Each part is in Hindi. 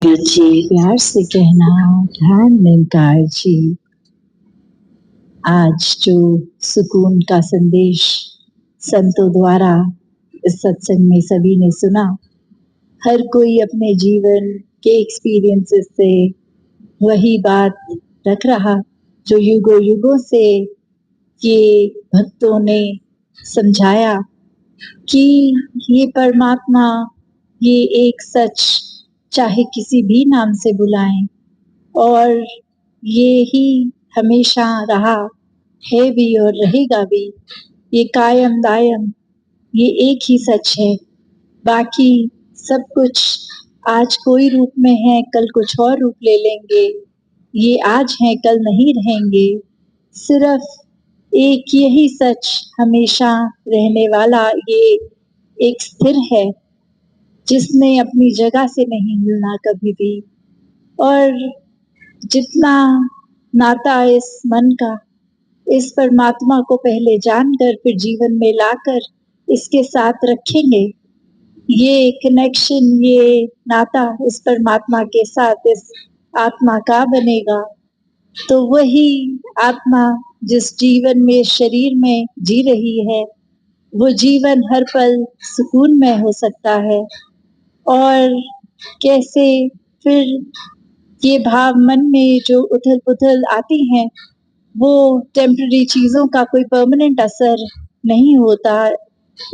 जी प्यार से कहना ध्यान निरंकार जी। आज जो सुकून का संदेश संतों द्वारा इस सत्संग में सभी ने सुना, हर कोई अपने जीवन के एक्सपीरियंसेस से वही बात रख रहा जो युगों युगों से ये भक्तों ने समझाया कि ये परमात्मा, ये एक सच चाहे किसी भी नाम से बुलाएं, और ये ही हमेशा रहा है भी और रहेगा भी। ये कायम दायम, ये एक ही सच है। बाकी सब कुछ आज कोई रूप में है, कल कुछ और रूप ले लेंगे। ये आज है, कल नहीं रहेंगे। सिर्फ एक यही सच हमेशा रहने वाला, ये एक स्थिर है जिसने अपनी जगह से नहीं हिलना कभी भी। और जितना नाता इस मन का इस परमात्मा को पहले जानकर फिर जीवन में लाकर इसके साथ रखेंगे, ये कनेक्शन, ये नाता इस परमात्मा के साथ इस आत्मा का बनेगा, तो वही आत्मा जिस जीवन में शरीर में जी रही है, वो जीवन हर पल सुकून में हो सकता है। और कैसे फिर ये भाव मन में जो उथल पुथल आती हैं, वो टेम्पररी चीजों का कोई परमानेंट असर नहीं होता।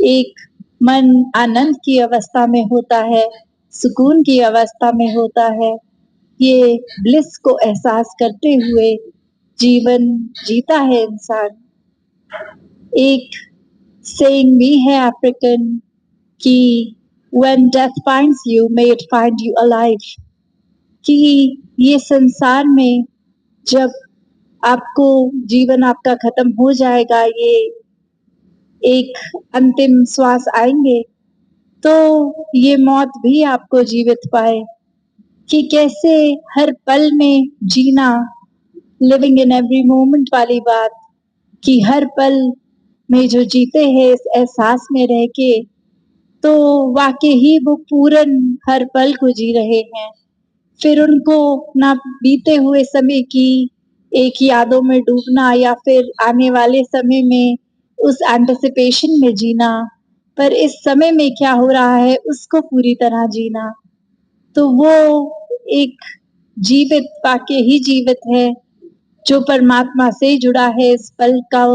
एक मन आनंद की अवस्था में होता है, सुकून की अवस्था में होता है। ये ब्लिस को एहसास करते हुए जीवन जीता है इंसान। एक सेइंग भी है अफ्रीकन कि when death finds you, may it find you alive, कि ये संसार में जब आपको जीवन आपका खत्म हो जाएगा, ये एक अंतिम श्वास आएंगे, तो ये मौत भी आपको जीवित पाए। कि कैसे हर पल में जीना, लिविंग इन एवरी मोमेंट वाली बात, कि हर पल में जो जीते हैं इस एहसास में रह के, तो वाकई ही वो पूरन हर पल को जी रहे हैं। फिर उनको ना बीते हुए समय की एक यादों में डूबना या फिर आने वाले समय में उस एंटिसिपेशन में जीना, पर इस समय में क्या हो रहा है उसको पूरी तरह जीना। तो वो एक जीवित वाकई ही जीवित है जो परमात्मा से जुड़ा है, इस पल का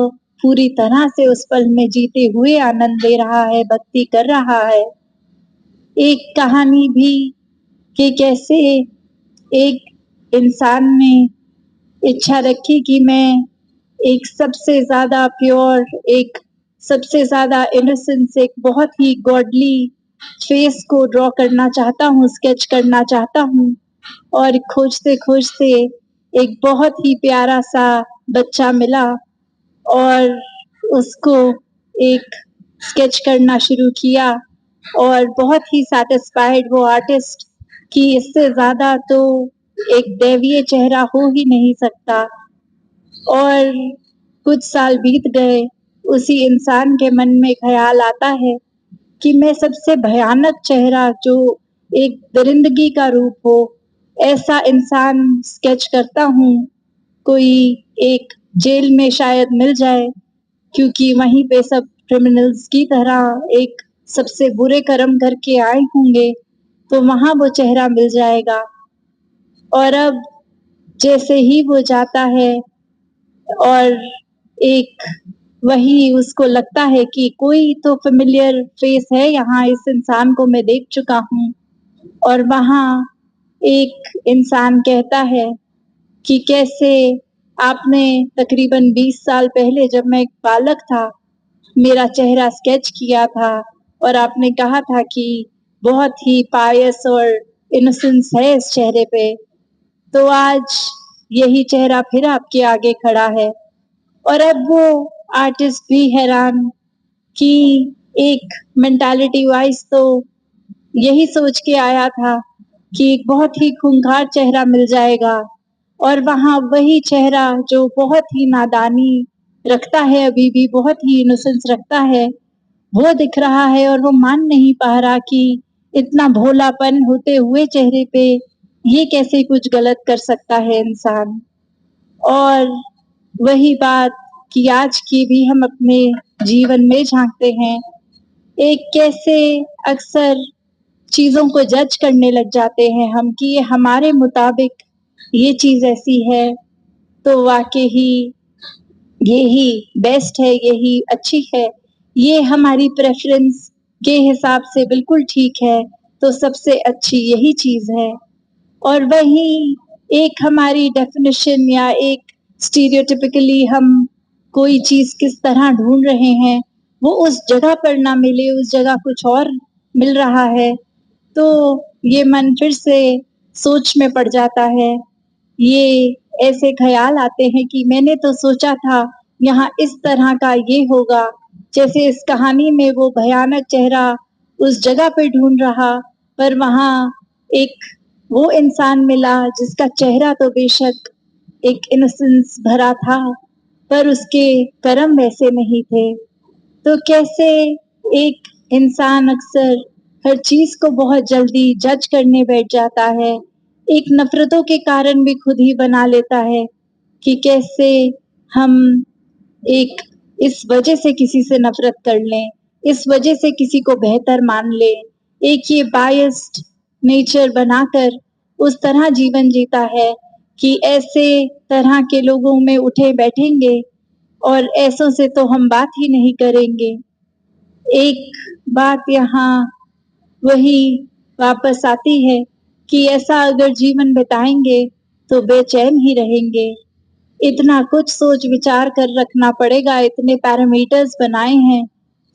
पूरी तरह से उस पल में जीते हुए आनंद ले रहा है, भक्ति कर रहा है। एक कहानी भी कि कैसे एक इंसान ने इच्छा रखी कि मैं एक सबसे ज्यादा प्योर, एक सबसे ज्यादा इनोसेंस, एक बहुत ही गॉडली फेस को ड्रॉ करना चाहता हूँ, स्केच करना चाहता हूँ। और खोजते खोजते एक बहुत ही प्यारा सा बच्चा मिला और उसको एक स्केच करना शुरू किया, और बहुत ही सैटिस्फाइड वो आर्टिस्ट कि इससे ज्यादा तो एक दैवीय चेहरा हो ही नहीं सकता। और कुछ साल बीत गए, उसी इंसान के मन में ख्याल आता है कि मैं सबसे भयानक चेहरा जो एक दरिंदगी का रूप हो, ऐसा इंसान स्केच करता हूँ। कोई एक जेल में शायद मिल जाए, क्योंकि वहीं पे सब क्रिमिनल्स की तरह एक सबसे बुरे कर्म करके आए होंगे, तो वहां वो चेहरा मिल जाएगा। और अब जैसे ही वो जाता है और एक वही उसको लगता है कि कोई तो फेमिलियर फेस है यहाँ, इस इंसान को मैं देख चुका हूँ। और वहां एक इंसान कहता है कि कैसे आपने तकरीबन 20 साल पहले जब मैं एक बालक था, मेरा चेहरा स्केच किया था और आपने कहा था कि बहुत ही पायस और इनोसेंस है इस चेहरे पे। तो आज यही चेहरा फिर आपके आगे खड़ा है। और अब वो आर्टिस्ट भी हैरान कि एक मेंटालिटी वाइज तो यही सोच के आया था कि एक बहुत ही खूंखार चेहरा मिल जाएगा, और वहां वही चेहरा जो बहुत ही नादानी रखता है, अभी भी बहुत ही इनोसेंस रखता है, वो दिख रहा है। और वो मान नहीं पा रहा कि इतना भोलापन होते हुए चेहरे पे ये कैसे कुछ गलत कर सकता है इंसान। और वही बात कि आज की भी हम अपने जीवन में झांकते हैं, एक कैसे अक्सर चीज़ों को जज करने लग जाते हैं हम कि ये हमारे मुताबिक ये चीज़ ऐसी है, तो वाक़ई ही यही बेस्ट है, यही अच्छी है, ये हमारी प्रेफ़रेंस के हिसाब से बिल्कुल ठीक है, तो सबसे अच्छी यही चीज़ है। और वहीं एक हमारी डेफ़िनिशन या एक स्टीरियोटाइपिकली हम कोई चीज़ किस तरह ढूँढ रहे हैं, वो उस जगह पर ना मिले, उस जगह कुछ और मिल रहा है, तो ये मन फिर से सोच में पड़ जाता है। ये ऐसे ख़्याल आते हैं कि मैंने तो सोचा था यहाँ इस तरह का ये होगा, जैसे इस कहानी में वो भयानक चेहरा उस जगह पे ढूँढ रहा, पर वहाँ एक वो इंसान मिला जिसका चेहरा तो बेशक एक इनोसेंस भरा था, पर उसके कर्म वैसे नहीं थे। तो कैसे एक इंसान अक्सर हर चीज़ को बहुत जल्दी जज करने बैठ जाता है, एक नफ़रतों के कारण भी खुद ही बना लेता है कि कैसे हम एक इस वजह से किसी से नफ़रत कर लें, इस वजह से किसी को बेहतर मान लें, एक ये बायस्ड नेचर बनाकर उस तरह जीवन जीता है कि ऐसे तरह के लोगों में उठे बैठेंगे और ऐसों से तो हम बात ही नहीं करेंगे। एक बात यहाँ वही वापस आती है कि ऐसा अगर जीवन बिताएँगे तो बेचैन ही रहेंगे। इतना कुछ सोच विचार कर रखना पड़ेगा, इतने पैरामीटर्स बनाए हैं,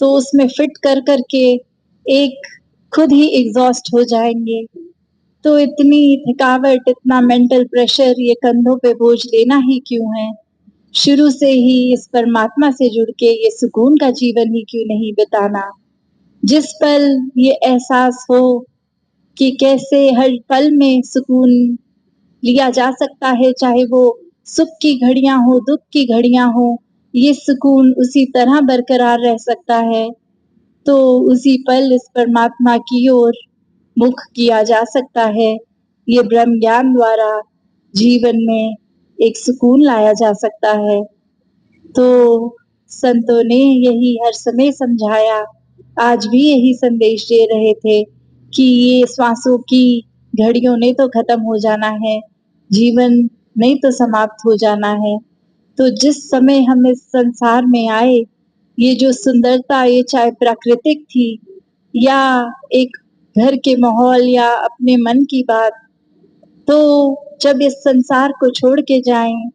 तो उसमें फिट कर के एक खुद ही एग्ज़ॉस्ट हो जाएँगे। तो इतनी थकावट, इतना मेंटल प्रेशर ये कंधों पे बोझ लेना ही क्यों है? शुरू से ही इस परमात्मा से जुड़ के ये सुकून का जीवन ही क्यों नहीं बिताना? जिस पल ये एहसास हो कि कैसे हर पल में सुकून लिया जा सकता है, चाहे वो सुख की घड़ियाँ हों, दुःख की घड़ियाँ हों, ये सुकून उसी तरह बरकरार रह सकता है, तो उसी पल इस परमात्मा की ओर मुख किया जा सकता है। ये ब्रह्म ज्ञान द्वारा जीवन में एक सुकून लाया जा सकता है। तो संतों ने यही हर समय समझाया, आज भी यही संदेश दे रहे थे कि ये श्वासों की घड़ियों ने तो खत्म हो जाना है, जीवन नहीं तो समाप्त हो जाना है। तो जिस समय हम इस संसार में आए, ये जो सुंदरता ये चाहे प्राकृतिक थी या एक घर के माहौल या अपने मन की बात, तो जब इस संसार को छोड़ के जाएँ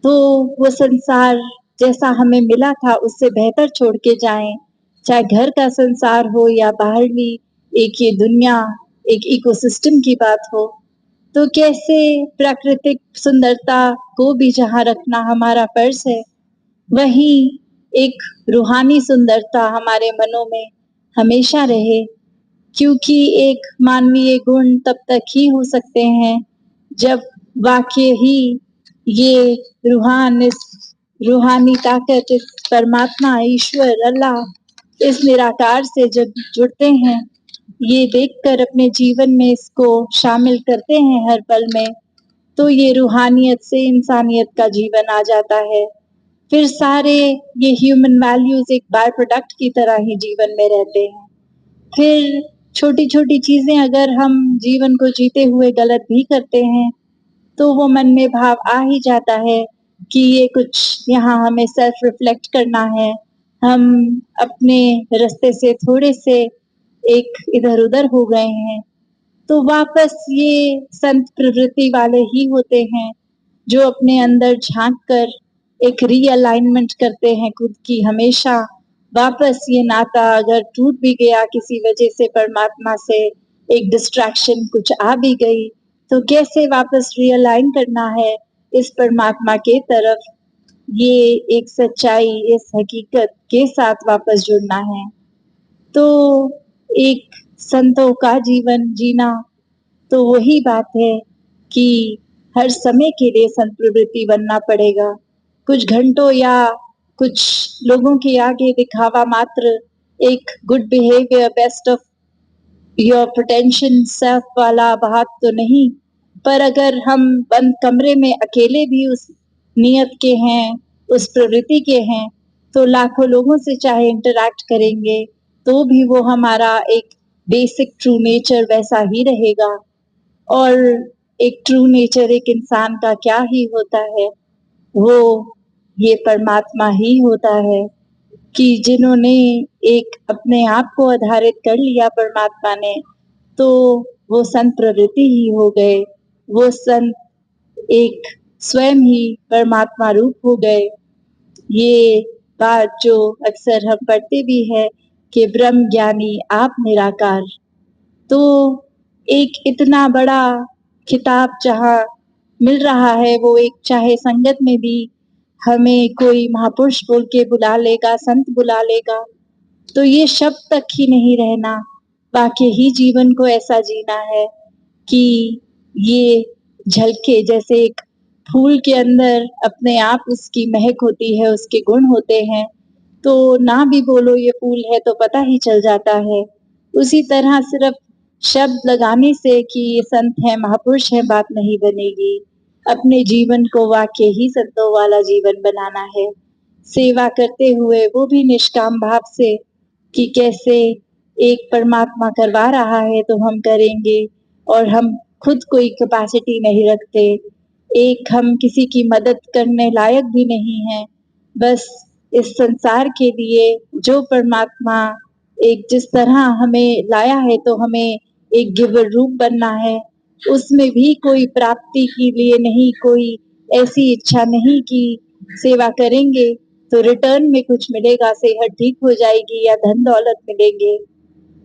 तो वो संसार जैसा हमें मिला था उससे बेहतर छोड़ के जाएँ, चाहे घर का संसार हो या बाहरली एक ये दुनिया, एक इकोसिस्टम की बात हो। तो कैसे प्राकृतिक सुंदरता को भी जहाँ रखना हमारा फ़र्ज़ है, वहीं एक रूहानी सुंदरता हमारे मनों में हमेशा रहे, क्योंकि एक मानवीय गुण तब तक ही हो सकते हैं, जब वाक़ई ही ये रूहानी ताकत, इस परमात्मा, ईश्वर, अल्लाह, इस निराकार से जब जुड़ते हैं, ये देखकर अपने जीवन में इसको शामिल करते हैं हर पल में, तो ये रूहानियत से इंसानियत का जीवन आ जाता है। फिर सारे ये ह्यूमन वैल्यूज़ एक बाय प्रोडक्ट की तरह ही जीवन में रहते हैं। फिर छोटी-छोटी चीज़ें अगर हम जीवन को जीते हुए गलत भी करते हैं, तो वो मन में भाव आ ही जाता है कि ये कुछ यहाँ हमें सेल्फ रिफ्लेक्ट करना है। हम अपने रास्ते से थोड़े-से एक इधर-उधर हो गए हैं। तो वापस ये संत प्रवृत्ति वाले ही होते हैं, जो अपने अंदर झाँक कर एक रीअलाइनमेंट करते हैं खुद की हमेशा। वापस ये नाता अगर टूट भी गया किसी वजह से परमात्मा से, एक डिस्ट्रैक्शन कुछ आ भी गई, तो कैसे वापस रीअलाइन करना है इस परमात्मा के तरफ, ये एक सच्चाई, इस हकीकत के साथ वापस जुड़ना है। तो एक संतों का जीवन जीना तो वही बात है कि हर समय के लिए संत प्रवृत्ति बनना पड़ेगा। कुछ घंटों या कुछ लोगों के आगे दिखावा मात्र, एक good behaviour, best of your pretension self वाला बात तो नहीं, पर अगर हम बंद कमरे में अकेले भी उस नियत के हैं, उस प्रवृत्ति के हैं, तो लाखों लोगों से चाहे इंटरैक्ट करेंगे, तो भी वो हमारा एक बेसिक ट्रू नेचर वैसा ही रहेगा। और एक ट्रू नेचर एक इंसान का क्या ही होता है, वो ये परमात्मा ही होता है कि जिन्होंने एक अपने आप को आधारित कर लिया परमात्मा ने, तो वो संत प्रवृत्ति ही हो गए। वो संत एक स्वयं ही परमात्मा रूप हो गए। ये बात जो अक्सर हम पढ़ते भी है कि ब्रह्म ज्ञानी आप निराकार। तो एक इतना बड़ा खिताब जहाँ मिल रहा है, वो एक चाहे संगत में भी हमें कोई महापुरुष बोल के बुला लेगा, संत बुला लेगा, तो ये शब्द तक ही नहीं रहना, वाक़ई ही जीवन को ऐसा जीना है कि ये झलके जैसे एक फूल के अंदर अपने आप उसकी महक होती है, उसके गुण होते हैं, तो ना भी बोलो ये फूल है तो पता ही चल जाता है। उसी तरह सिर्फ शब्द लगाने से कि ये संत है, महापुरुष है, बात नहीं बनेगी। अपने जीवन को वाक़ई ही संतों वाला जीवन बनाना है। सेवा करते हुए वो भी निष्काम भाव से कि कैसे एक परमात्मा करवा रहा है तो हम करेंगे और हम खुद कोई कैपेसिटी नहीं रखते। एक हम किसी की मदद करने लायक भी नहीं हैं। बस इस संसार के लिए जो परमात्मा एक जिस तरह हमें लाया है तो हमें एक गिवर रूप बनना है। उसमें भी कोई प्राप्ति के लिए नहीं, कोई ऐसी इच्छा नहीं कि सेवा करेंगे तो रिटर्न में कुछ मिलेगा, सेहत ठीक हो जाएगी या धन दौलत मिलेंगे।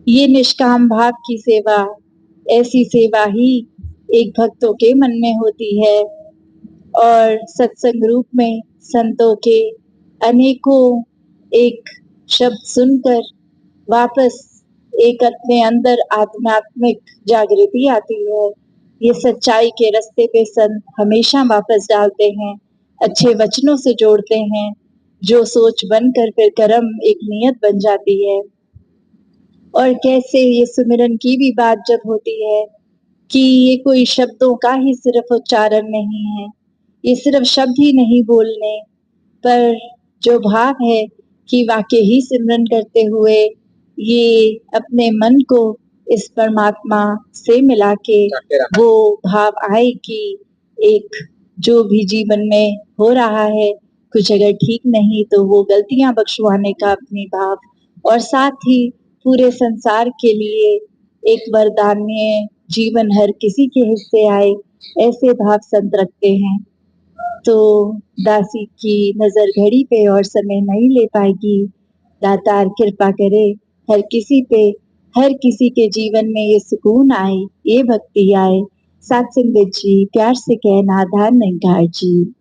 ये निष्काम भाव की सेवा, ऐसी सेवा ही एक भक्तों के मन में होती है। और सत्संग रूप में संतों के अनेकों एक शब्द सुनकर वापस एक अपने अंदर आध्यात्मिक जागृति आती है। ये सच्चाई के रास्ते पे संत हमेशा वापस डालते हैं, अच्छे वचनों से जोड़ते हैं, जो सोच बनकर फिर कर्म एक नियत बन जाती है। और कैसे ये सुमिरन की भी बात जब होती है कि ये कोई शब्दों का ही सिर्फ उच्चारण नहीं है, ये सिर्फ शब्द ही नहीं बोलने, पर जो भाव है कि वाक़ई ही सिमरन करते हुए ये अपने मन को इस परमात्मा से मिला के वो भाव आए कि एक जो भी जीवन में हो रहा है, कुछ अगर ठीक नहीं तो वो गलतियाँ बख्शवाने का अपनी भाव, और साथ ही पूरे संसार के लिए एक वरदान्य जीवन हर किसी के हिस्से आए, ऐसे भाव संत रखते हैं। तो दासी की नज़र घड़ी पे और समय नहीं ले पाएगी। दातार कृपा करे हर किसी पे, हर किसी के जीवन में ये सुकून आए, ये भक्ति आए। सत्संगत जी, प्यार से कहना, धान निंगार जी।